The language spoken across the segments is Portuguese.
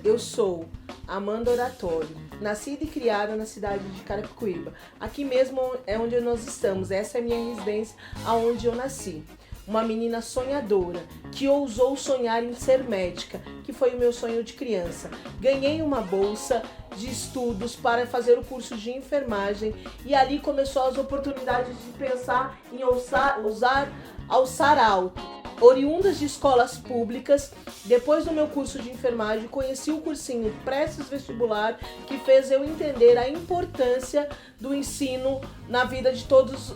Eu sou Amanda Oratório, nascida e criada na cidade de Carapicuíba. Aqui mesmo é onde nós estamos, essa é a minha residência, aonde eu nasci. Uma menina sonhadora, que ousou sonhar em ser médica, que foi o meu sonho de criança. Ganhei uma bolsa de estudos para fazer o curso de enfermagem e ali começou as oportunidades de pensar em alçar alto. Oriundas de escolas públicas, depois do meu curso de enfermagem, conheci o cursinho Prestes Vestibular, que fez eu entender a importância do ensino na vida de todas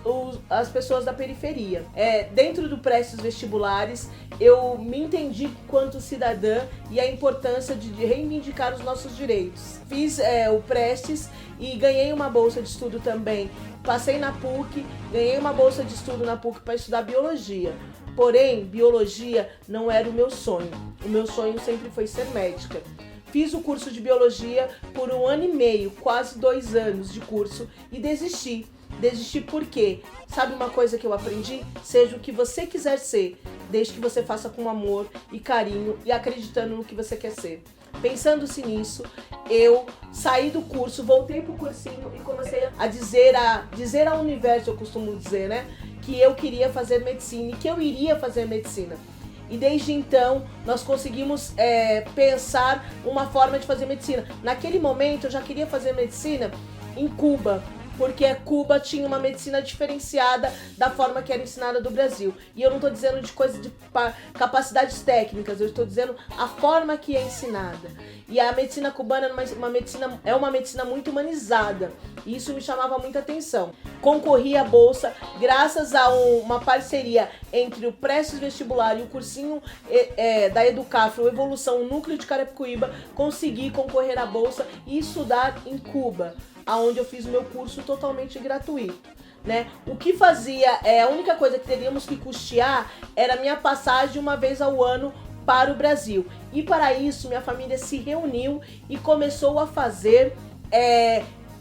as pessoas da periferia. Dentro do Prestes Vestibulares, eu me entendi quanto cidadã e a importância de reivindicar os nossos direitos. Fiz o Prestes e ganhei uma bolsa de estudo também. Passei na PUC, ganhei uma bolsa de estudo na PUC para estudar biologia. Porém, biologia não era o meu sonho. O meu sonho sempre foi ser médica. Fiz o curso de biologia por 1 ano e meio, quase 2 anos de curso e desisti. Desisti por quê? Sabe uma coisa que eu aprendi? Seja o que você quiser ser, desde que você faça com amor e carinho e acreditando no que você quer ser. Pensando-se nisso, eu saí do curso, voltei pro cursinho e comecei a dizer ao universo, eu costumo dizer, né? Que eu queria fazer medicina e que eu iria fazer medicina. E desde então, nós conseguimos pensar uma forma de fazer medicina. Naquele momento, eu já queria fazer medicina em Cuba, porque Cuba tinha uma medicina diferenciada da forma que era ensinada do Brasil. E eu não estou dizendo de coisas de capacidades técnicas, eu estou dizendo a forma que é ensinada. E a medicina cubana é uma medicina muito humanizada. E isso me chamava muita atenção. Concorri à bolsa graças a uma parceria entre o Prestes Vestibular e o cursinho da Educafro, Evolução, Núcleo de Carapicuíba. Consegui concorrer à bolsa e estudar em Cuba, aonde eu fiz o meu curso totalmente gratuito, né? O que fazia, a única coisa que teríamos que custear era a minha passagem uma vez ao ano para o Brasil. E para isso, minha família se reuniu e começou a fazer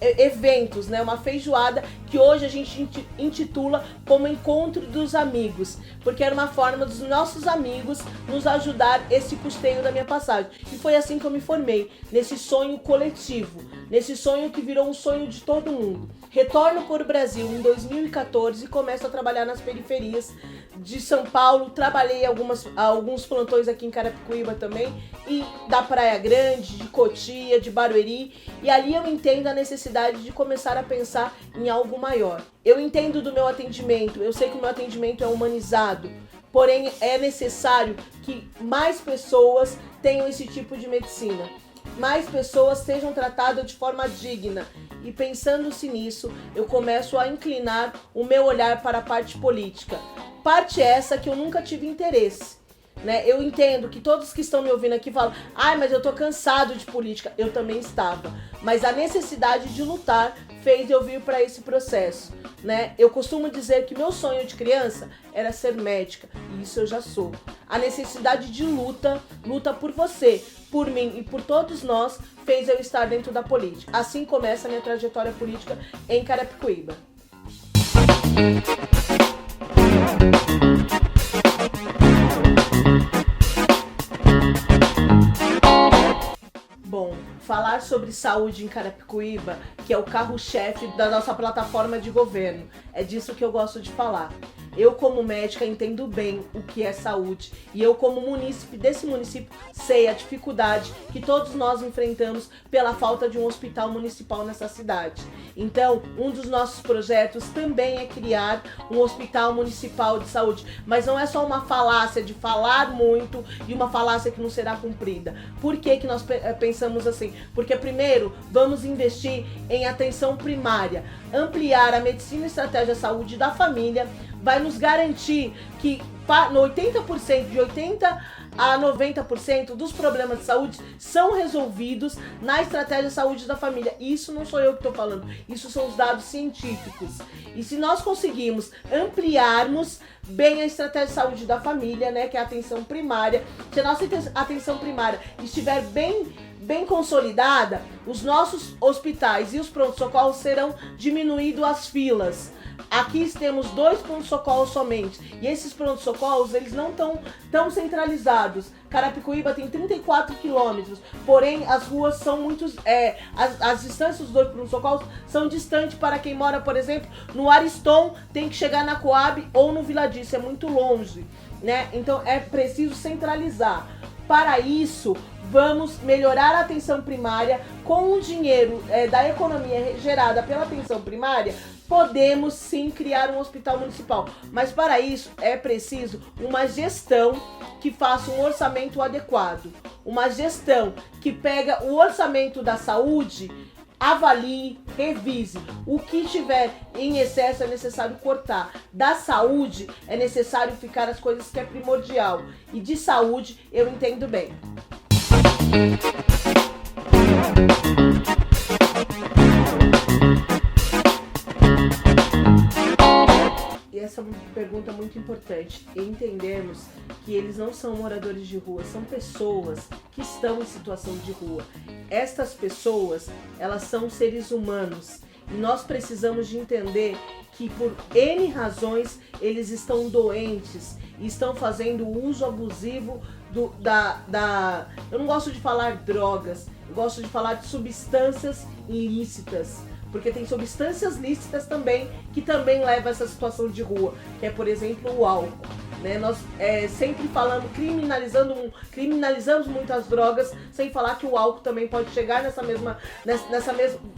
eventos, né? Uma feijoada que hoje a gente intitula como Encontro dos Amigos, porque era uma forma dos nossos amigos nos ajudar esse custeio da minha passagem. E foi assim que eu me formei, nesse sonho coletivo, nesse sonho que virou um sonho de todo mundo. Retorno para o Brasil em 2014 e começo a trabalhar nas periferias de São Paulo. Trabalhei alguns plantões aqui em Carapicuíba também, e da Praia Grande, de Cotia, de Barueri, e ali eu entendo a necessidade de começar a pensar em algo maior. Eu entendo do meu atendimento, eu sei que o meu atendimento é humanizado, porém é necessário que mais pessoas tenham esse tipo de medicina. Mais pessoas sejam tratadas de forma digna. E pensando-se nisso, eu começo a inclinar o meu olhar para a parte política. Parte essa que eu nunca tive interesse, né? Eu entendo que todos que estão me ouvindo aqui falam: mas eu tô cansado de política. Eu também estava. Mas a necessidade de lutar fez eu vir para esse processo, né? Eu costumo dizer que meu sonho de criança era ser médica, e isso eu já sou. A necessidade de luta por você, por mim e por todos nós, fez eu estar dentro da política. Assim começa a minha trajetória política em Carapicuíba. Bom, falar sobre saúde em Carapicuíba, que é o carro-chefe da nossa plataforma de governo, é disso que eu gosto de falar. Eu, como médica, entendo bem o que é saúde, e eu, como munícipe desse município, sei a dificuldade que todos nós enfrentamos pela falta de um hospital municipal nessa cidade. Então, um dos nossos projetos também é criar um hospital municipal de saúde, mas não é só uma falácia de falar muito e uma falácia que não será cumprida. Por que nós pensamos assim? Porque, primeiro, vamos investir em atenção primária, ampliar a medicina e estratégia de saúde da família, vai nos garantir que no 80%, de 80% a 90% dos problemas de saúde são resolvidos na estratégia de saúde da família. Isso não sou eu que estou falando, isso são os dados científicos. E se nós conseguirmos ampliarmos bem a estratégia de saúde da família, né, que é a atenção primária, se a nossa atenção primária estiver bem bem consolidada, os nossos hospitais e os pronto-socorros serão diminuído as filas. Aqui temos 2 pronto-socorros somente, e esses pronto-socorros, eles não estão tão centralizados. Carapicuíba tem 34 quilômetros, porém as ruas são muito... as distâncias dos 2 pronto-socorros são distantes para quem mora, por exemplo, no Ariston, tem que chegar na Coab ou no Viladice, é muito longe, né? Então é preciso centralizar. Para isso, vamos melhorar a atenção primária com o dinheiro da economia gerada pela atenção primária. Podemos sim criar um hospital municipal, mas para isso é preciso uma gestão que faça um orçamento adequado, uma gestão que pega o orçamento da saúde, avalie, revise. O que tiver em excesso é necessário cortar. Da saúde é necessário ficar as coisas que é primordial, e de saúde eu entendo bem. Essa é uma pergunta muito importante. Entendemos que eles não são moradores de rua, são pessoas que estão em situação de rua. Estas pessoas, elas são seres humanos e nós precisamos de entender que por N razões eles estão doentes e estão fazendo uso abusivo eu não gosto de falar drogas, eu gosto de falar de substâncias ilícitas. Porque tem substâncias lícitas também, que também levam a essa situação de rua, que é, por exemplo, o álcool. Né? Nós sempre falamos, criminalizamos muitas drogas, sem falar que o álcool também pode chegar nessa mesma,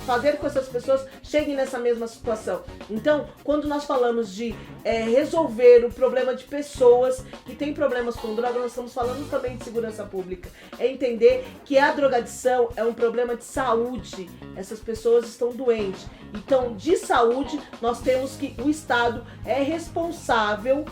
fazer com que essas pessoas cheguem nessa mesma situação. Então, quando nós falamos de resolver o problema de pessoas que têm problemas com droga, nós estamos falando também de segurança pública. É entender que a drogadição é um problema de saúde, essas pessoas estão doentes. Então, de saúde, nós temos que o Estado é responsável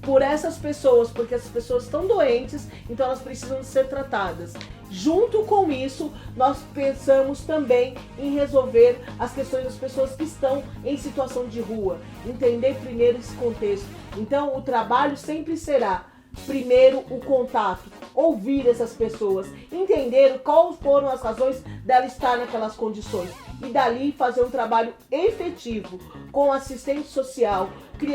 por essas pessoas, porque essas pessoas estão doentes, então elas precisam ser tratadas. Junto com isso, nós pensamos também em resolver as questões das pessoas que estão em situação de rua, entender primeiro esse contexto. Então, o trabalho sempre será, primeiro, o contato, ouvir essas pessoas, entender quais foram as razões dela estar naquelas condições e dali fazer um trabalho efetivo com assistente social,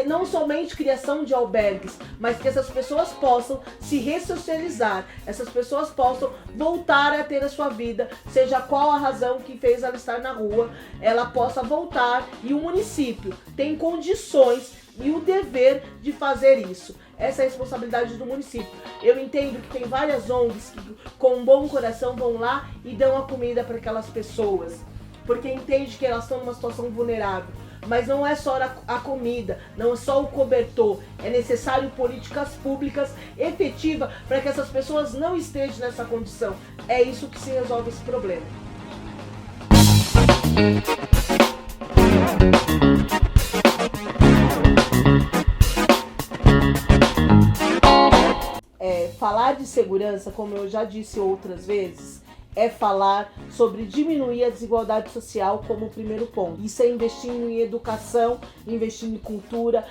não somente criação de albergues, mas que essas pessoas possam se ressocializar, essas pessoas possam voltar a ter a sua vida, seja qual a razão que fez ela estar na rua, ela possa voltar, e o município tem condições e o dever de fazer isso. Essa é a responsabilidade do município. Eu entendo que tem várias ONGs que com um bom coração vão lá e dão a comida para aquelas pessoas, porque entende que elas estão numa situação vulnerável. Mas não é só a comida, não é só o cobertor. É necessário políticas públicas efetivas para que essas pessoas não estejam nessa condição. É isso que se resolve esse problema. Falar de segurança, como eu já disse outras vezes, é falar sobre diminuir a desigualdade social como o primeiro ponto. Isso é investindo em educação, investindo em cultura,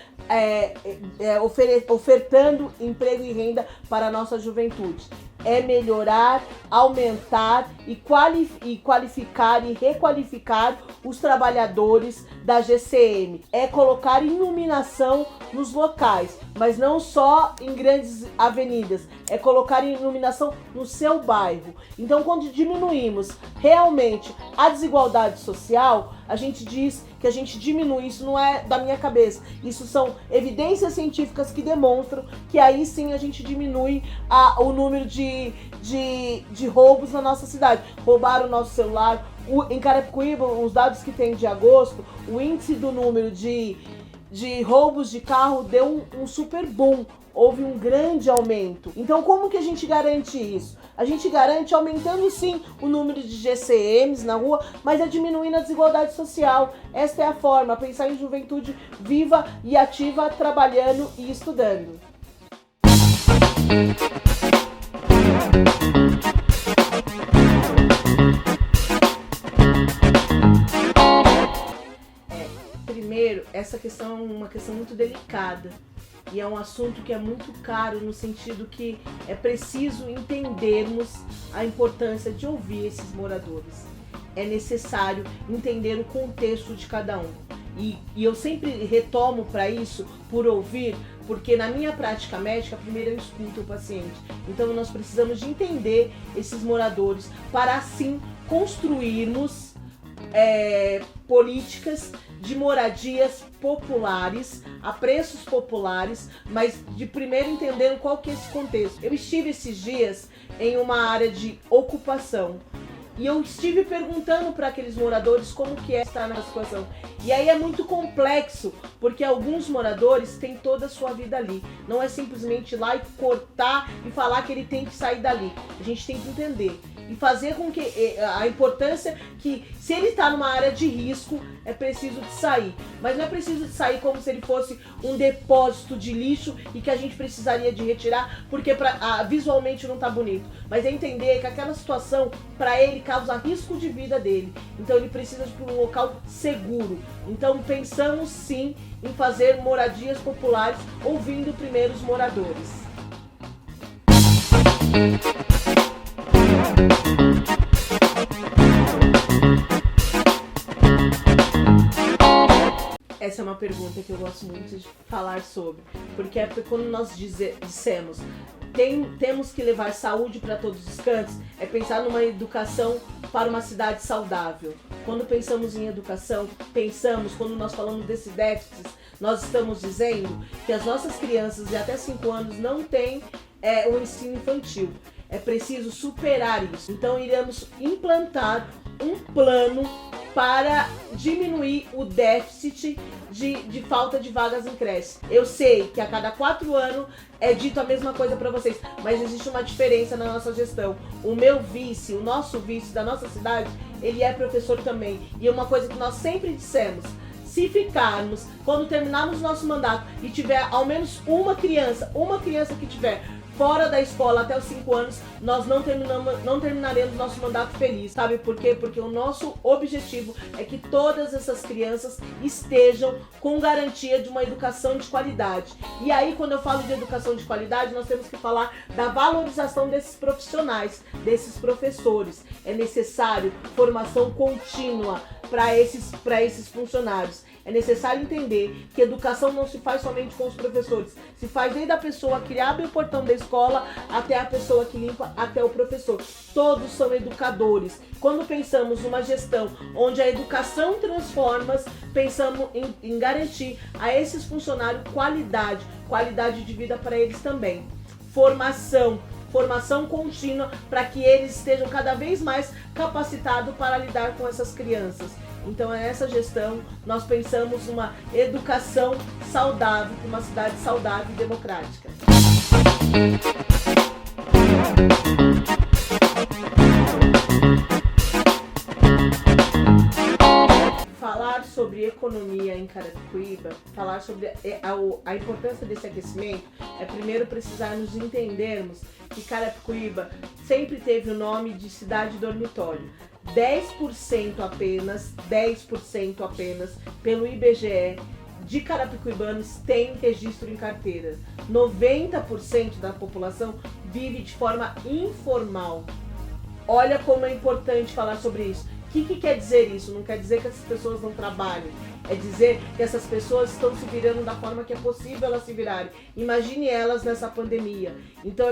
ofertando emprego e renda para a nossa juventude. É melhorar, aumentar e qualificar e requalificar os trabalhadores da GCM. É colocar iluminação nos locais, mas não só em grandes avenidas, é colocar iluminação no seu bairro. Então, quando diminuímos realmente a desigualdade social, a gente diz que a gente diminui, isso não é da minha cabeça, isso são evidências científicas que demonstram que aí sim a gente diminui o número de roubos na nossa cidade. Roubaram o nosso celular. Em Carapicuíba, os dados que tem de agosto, o índice do número de roubos de carro deu um super boom. Houve um grande aumento. Então, como que a gente garante isso? A gente garante aumentando sim o número de GCMs na rua, mas é diminuindo a desigualdade social. Esta é a forma, pensar em juventude viva e ativa, trabalhando e estudando. Primeiro, essa questão é uma questão muito delicada. e é um assunto que é muito caro no sentido que é preciso entendermos a importância de ouvir esses moradores. É necessário entender o contexto de cada um. E eu sempre retomo para isso, por ouvir, porque na minha prática médica, primeiro eu escuto o paciente. Então nós precisamos de entender esses moradores para assim construirmos políticas de moradias populares, a preços populares, mas de primeiro entendendo qual que é esse contexto. Eu estive esses dias em uma área de ocupação, e eu estive perguntando para aqueles moradores como que é estar nessa situação. E aí é muito complexo, porque alguns moradores têm toda a sua vida ali. Não é simplesmente ir lá e cortar e falar que ele tem que sair dali. A gente tem que entender e fazer com que a importância que se ele está numa área de risco, é preciso de sair. Mas não é preciso de sair como se ele fosse um depósito de lixo e que a gente precisaria de retirar porque visualmente não está bonito. Mas é entender que aquela situação, para ele, causa risco de vida dele. Então ele precisa de um local seguro. Então pensamos sim em fazer moradias populares ouvindo primeiro os moradores. Essa é uma pergunta que eu gosto muito de falar sobre, porque quando nós dissemos temos que levar saúde para todos os cantos, é pensar numa educação para uma cidade saudável. Quando pensamos em educação, quando nós falamos desse déficit, nós estamos dizendo que as nossas crianças de até 5 anos não têm o ensino infantil. É preciso superar isso. Então iremos implantar um plano para diminuir o déficit de falta de vagas em creche. Eu sei que a cada 4 anos é dito a mesma coisa para vocês, mas existe uma diferença na nossa gestão. O nosso vice da nossa cidade, ele é professor também. E é uma coisa que nós sempre dissemos: se ficarmos, quando terminarmos nosso mandato e tiver ao menos uma criança que tiver fora da escola até os 5 anos, nós não terminaremos nosso mandato feliz. Sabe por quê? Porque o nosso objetivo é que todas essas crianças estejam com garantia de uma educação de qualidade. E aí, quando eu falo de educação de qualidade, nós temos que falar da valorização desses profissionais, desses professores. É necessário formação contínua para esses funcionários. É necessário entender que educação não se faz somente com os professores, se faz desde a pessoa que abre o portão da escola até a pessoa que limpa, até o professor. Todos são educadores. Quando pensamos numa gestão onde a educação transforma, pensamos em garantir a esses funcionários qualidade de vida para eles também. Formação contínua para que eles estejam cada vez mais capacitados para lidar com essas crianças. Então, nessa gestão, nós pensamos uma educação saudável, para uma cidade saudável e democrática. Falar sobre economia em Carapicuíba, falar sobre a importância desse aquecimento, é primeiro precisarmos entendermos que Carapicuíba sempre teve o nome de cidade dormitório. 10% apenas, pelo IBGE, de carapicuibanos tem registro em carteira. 90% da população vive de forma informal. Olha como é importante falar sobre isso. O que quer dizer isso? Não quer dizer que essas pessoas não trabalham. É dizer que essas pessoas estão se virando da forma que é possível elas se virarem. Imagine elas nessa pandemia. Então,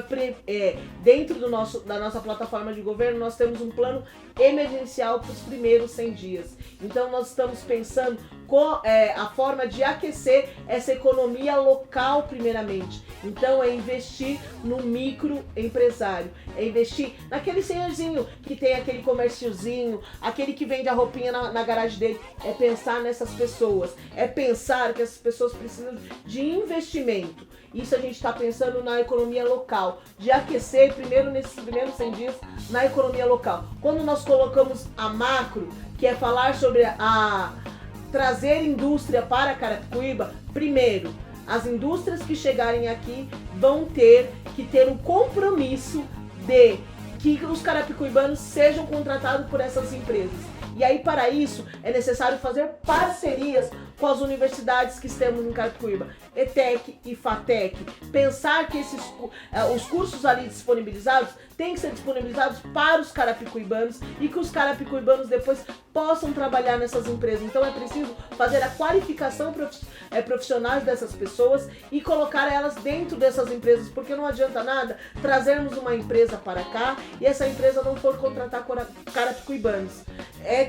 dentro da nossa plataforma de governo, nós temos um plano emergencial para os primeiros 100 dias. Então, nós estamos pensando a forma de aquecer essa economia local primeiramente. Então, é investir no microempresário. É investir naquele senhorzinho que tem aquele comérciozinho, aquele que vende a roupinha na garagem dele. É pensar nessas pessoas. É pensar que essas pessoas precisam de investimento. Isso a gente está pensando na economia local, de aquecer primeiro nesses primeiros 100 dias na economia local. Quando nós colocamos a macro, que é falar sobre trazer indústria para Carapicuíba, primeiro, as indústrias que chegarem aqui vão ter que ter um compromisso de que os carapicuibanos sejam contratados por essas empresas. E aí, para isso, é necessário fazer parcerias com as universidades que temos em Carapicuíba, ETEC e FATEC. Pensar que os cursos ali disponibilizados têm que ser disponibilizados para os carapicuibanos e que os carapicuibanos depois possam trabalhar nessas empresas. Então é preciso fazer a qualificação profissional dessas pessoas e colocar elas dentro dessas empresas, porque não adianta nada trazermos uma empresa para cá e essa empresa não for contratar carapicuibanos.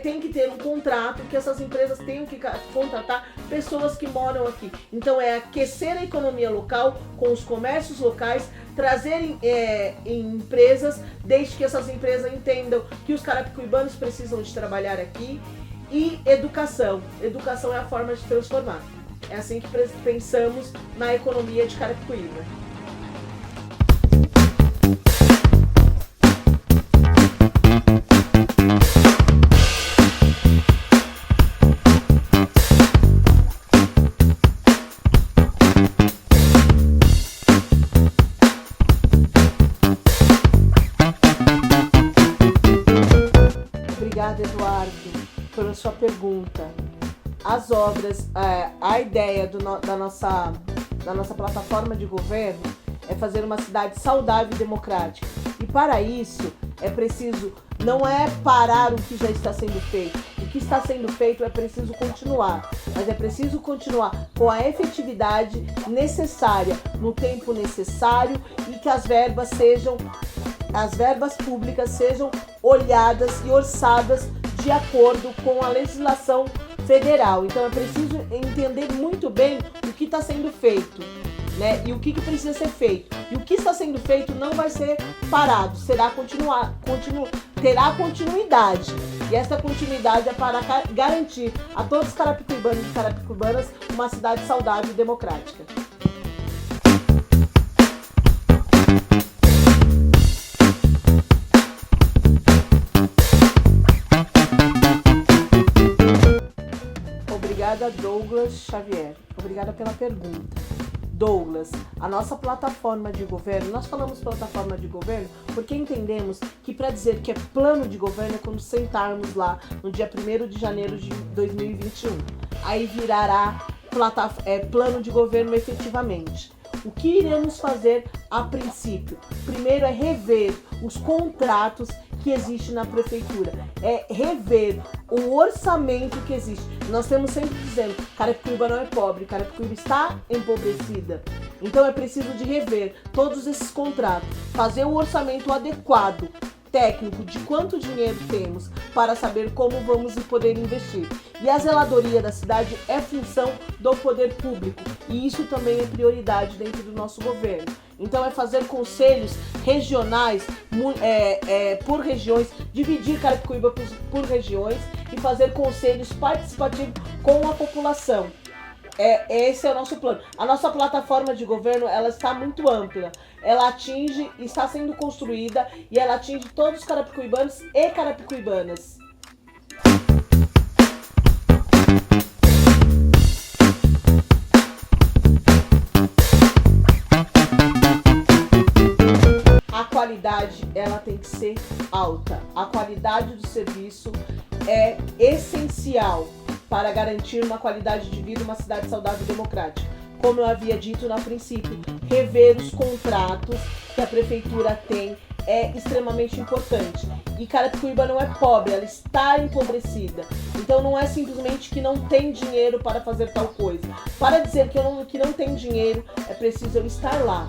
Tem que ter um contrato que essas empresas tenham que contratar pessoas que moram aqui. Então é aquecer a economia local com os comércios locais, trazer empresas, desde que essas empresas entendam que os carapicuibanos precisam de trabalhar aqui. E educação. Educação é a forma de transformar. É assim que pensamos na economia de Carapicuíba. Obrigada, Eduardo, pela sua pergunta. As obras, a ideia da nossa plataforma de governo é fazer uma cidade saudável e democrática. E para isso é preciso, não é parar o que já está sendo feito. O que está sendo feito é preciso continuar, mas é preciso continuar com a efetividade necessária, no tempo necessário, e que as verbas públicas sejam olhadas e orçadas de acordo com a legislação federal. Então é preciso entender muito bem o que está sendo feito, né? E o que precisa ser feito. E o que está sendo feito não vai ser parado, terá continuidade. E essa continuidade é para garantir a todos os carapicuibanos e carapicuibanas uma cidade saudável e democrática. Obrigada, Douglas Xavier. Obrigada pela pergunta. Douglas, a nossa plataforma de governo, nós falamos plataforma de governo porque entendemos que para dizer que é plano de governo é quando sentarmos lá no dia 1º de janeiro de 2021. Aí virará plano de governo efetivamente. O que iremos fazer a princípio? Primeiro é rever os contratos que existem na prefeitura, é rever o orçamento que existe. Nós temos sempre dizendo, Carapicuíba não é pobre, Carapicuíba está empobrecida. Então é preciso de rever todos esses contratos, fazer o orçamento adequado, técnico, de quanto dinheiro temos para saber como vamos poder investir. E a zeladoria da cidade é função do poder público e isso também é prioridade dentro do nosso governo. Então é fazer conselhos regionais por regiões, dividir Carapicuíba por regiões e fazer conselhos participativos com a população. Esse é o nosso plano. A nossa plataforma de governo, ela está muito ampla. Ela está sendo construída e ela atinge todos os carapicuibanos e carapicuibanas. A qualidade, ela tem que ser alta. A qualidade do serviço é essencial para garantir uma qualidade de vida, uma cidade saudável e democrática. Como eu havia dito no princípio, rever os contratos que a prefeitura tem é extremamente importante. E Carapicuíba não é pobre, ela está empobrecida. Então não é simplesmente que não tem dinheiro para fazer tal coisa. Para dizer que não tem dinheiro, é preciso eu estar lá.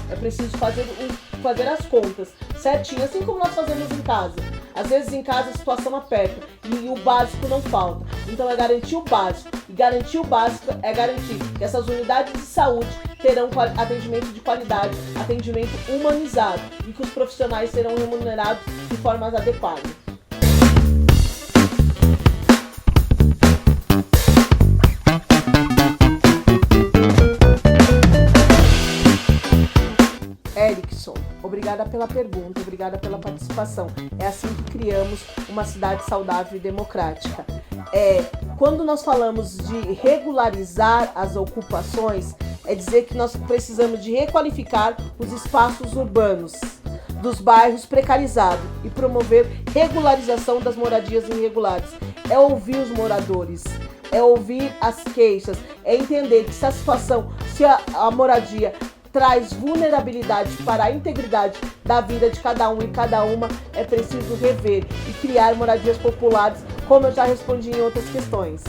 É preciso fazer as contas certinho, assim como nós fazemos em casa. Às vezes em casa a situação aperta e o básico não falta. Então é garantir o básico. E garantir o básico é garantir que essas unidades de saúde terão atendimento de qualidade, atendimento humanizado e que os profissionais serão remunerados de forma adequada. Erickson, obrigada pela pergunta, obrigada pela participação. É assim que criamos uma cidade saudável e democrática. Quando nós falamos de regularizar as ocupações, é dizer que nós precisamos de requalificar os espaços urbanos dos bairros precarizados e promover regularização das moradias irregulares. É ouvir os moradores, é ouvir as queixas, é entender que se a situação, se a moradia traz vulnerabilidade para a integridade da vida de cada um e cada uma, é preciso rever e criar moradias populares, como eu já respondi em outras questões.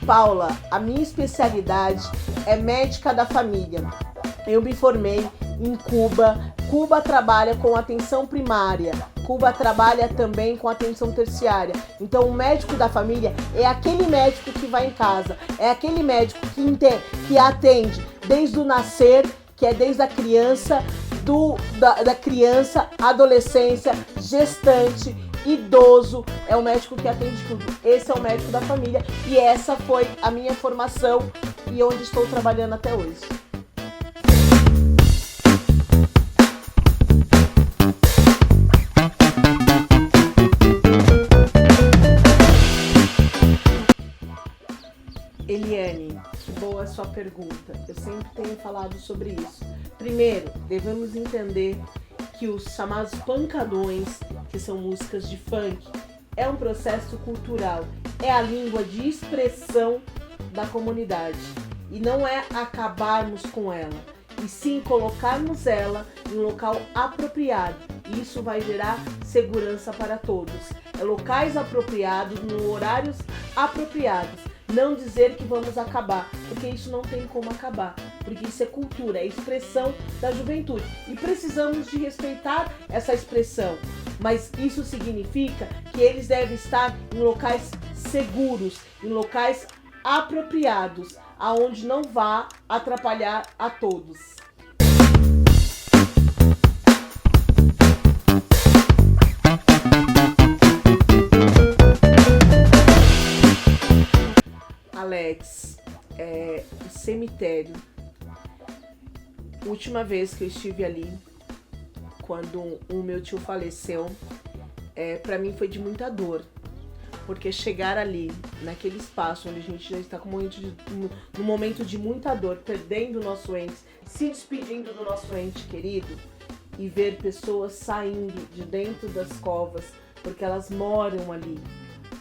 Paula, a minha especialidade é médica da família. Eu me formei em Cuba. Cuba trabalha com atenção primária. Cuba trabalha também com atenção terciária. Então, o médico da família é aquele médico que vai em casa, é aquele médico que atende desde o nascer, que é desde a criança, da criança, adolescência, gestante, idoso, é o médico que atende tudo. Esse é o médico da família e essa foi a minha formação e onde estou trabalhando até hoje. Eliane, que boa a sua pergunta. Eu sempre tenho falado sobre isso. Primeiro, devemos entender que os chamados pancadões, que são músicas de funk, é um processo cultural, é a língua de expressão da comunidade. E não é acabarmos com ela, e sim colocarmos ela em um local apropriado. E isso vai gerar segurança para todos. É locais apropriados, no horários apropriados. Não dizer que vamos acabar, porque isso não tem como acabar, porque isso é cultura, é expressão da juventude e precisamos de respeitar essa expressão, mas isso significa que eles devem estar em locais seguros, em locais apropriados, aonde não vá atrapalhar a todos. Alex, o cemitério. Última vez que eu estive ali, quando o meu tio faleceu, para mim foi de muita dor, porque chegar ali, naquele espaço onde a gente já está num momento de muita dor, perdendo o nosso ente, se despedindo do nosso ente querido, e ver pessoas saindo de dentro das covas, porque elas moram ali.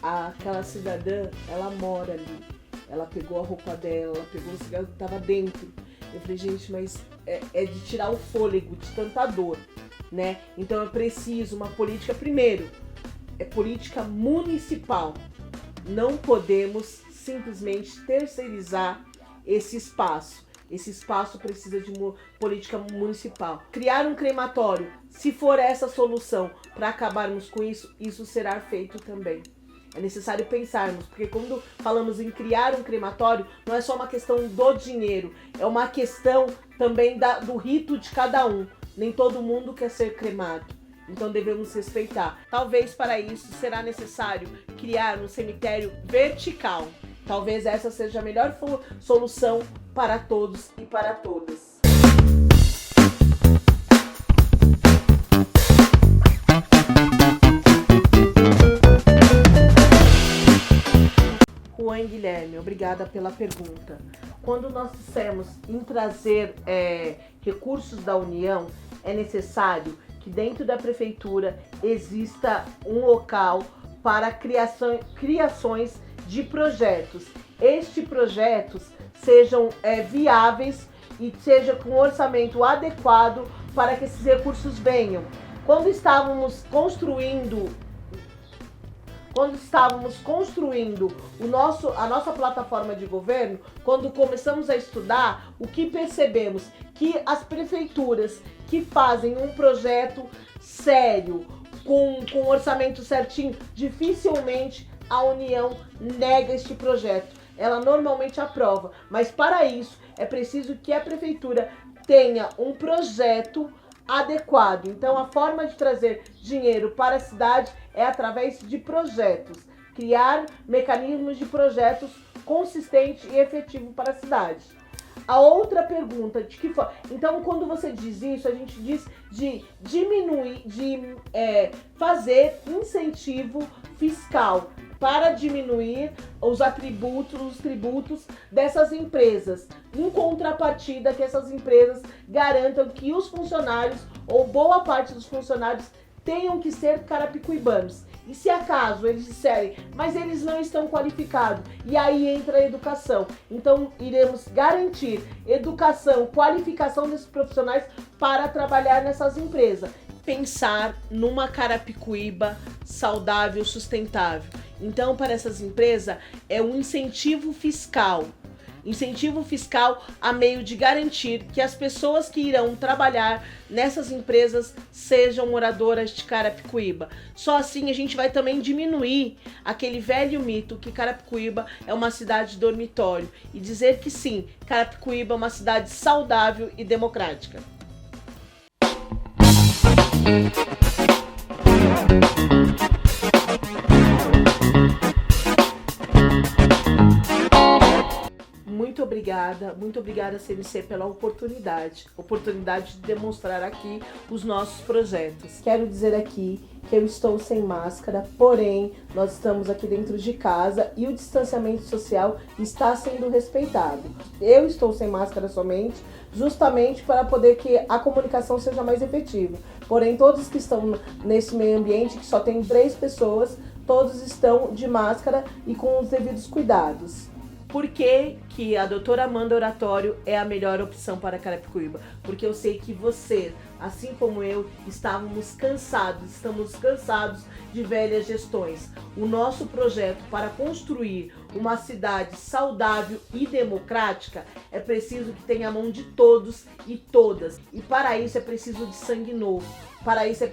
Aquela cidadã, ela mora ali. Ela pegou a roupa dela, ela pegou o cigarro que estava dentro. Eu falei, gente, mas é de tirar o fôlego de tanta dor, né? Então é preciso uma política, primeiro, é política municipal. Não podemos simplesmente terceirizar esse espaço. Esse espaço precisa de uma política municipal. Criar um crematório, se for essa a solução para acabarmos com isso, isso será feito também. É necessário pensarmos, porque quando falamos em criar um crematório, não é só uma questão do dinheiro, é uma questão também do rito de cada um. Nem todo mundo quer ser cremado, então devemos respeitar. Talvez para isso será necessário criar um cemitério vertical. Talvez essa seja a melhor solução para todos e para todas. Juan Guilherme, obrigada pela pergunta. Quando nós dissemos em trazer recursos da União, é necessário que dentro da prefeitura exista um local para criações de projetos. Estes projetos sejam viáveis e seja com orçamento adequado para que esses recursos venham. Quando estávamos construindo a nossa plataforma de governo, quando começamos a estudar, o que percebemos? Que as prefeituras que fazem um projeto sério, com orçamento certinho, dificilmente a União nega este projeto. Ela normalmente aprova, mas para isso é preciso que a prefeitura tenha um projeto adequado. Então, a forma de trazer dinheiro para a cidade é através de projetos. Criar mecanismos de projetos consistente e efetivo para a cidade. A outra pergunta, de que forma? Então, quando você diz isso, a gente diz de diminuir, de fazer incentivo fiscal. para diminuir os tributos dessas empresas, em contrapartida que essas empresas garantam que os funcionários, ou boa parte dos funcionários, tenham que ser carapicuibanos. E se acaso eles disserem, mas eles não estão qualificados, e aí entra a educação. Então iremos garantir educação, qualificação desses profissionais para trabalhar nessas empresas. Pensar numa Carapicuíba saudável, sustentável. Então, para essas empresas, é um incentivo fiscal a meio de garantir que as pessoas que irão trabalhar nessas empresas sejam moradoras de Carapicuíba. Só assim a gente vai também diminuir aquele velho mito que Carapicuíba é uma cidade dormitório e dizer que sim, Carapicuíba é uma cidade saudável e democrática. Muito obrigada CNC pela oportunidade de demonstrar aqui os nossos projetos. Quero dizer aqui que eu estou sem máscara, porém nós estamos aqui dentro de casa e o distanciamento social está sendo respeitado. Eu estou sem máscara somente, justamente para poder que a comunicação seja mais efetiva. Porém, todos que estão nesse meio ambiente, que só tem 3 pessoas, todos estão de máscara e com os devidos cuidados. Por que a doutora Amanda Oratório é a melhor opção para Carapicuíba? Porque eu sei que você, assim como eu, estamos cansados de velhas gestões. O nosso projeto para construir uma cidade saudável e democrática é preciso que tenha a mão de todos e todas. E para isso é preciso de sangue novo. Para isso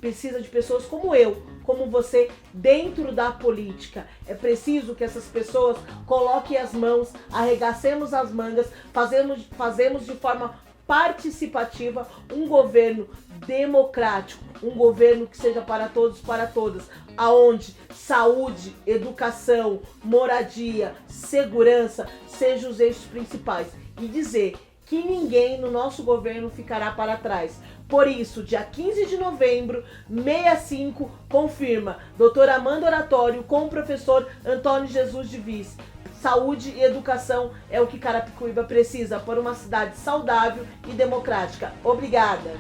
precisa de pessoas como eu, como você, dentro da política. É preciso que essas pessoas coloquem as mãos, arregacemos as mangas, fazemos de forma participativa um governo democrático, um governo que seja para todos, para todas, aonde saúde, educação, moradia, segurança sejam os eixos principais. E dizer que ninguém no nosso governo ficará para trás. Por isso, dia 15 de novembro, 65, confirma doutora Amanda Oratório com o professor Antônio Jesus de Viz. Saúde e educação é o que Carapicuíba precisa para uma cidade saudável e democrática. Obrigada!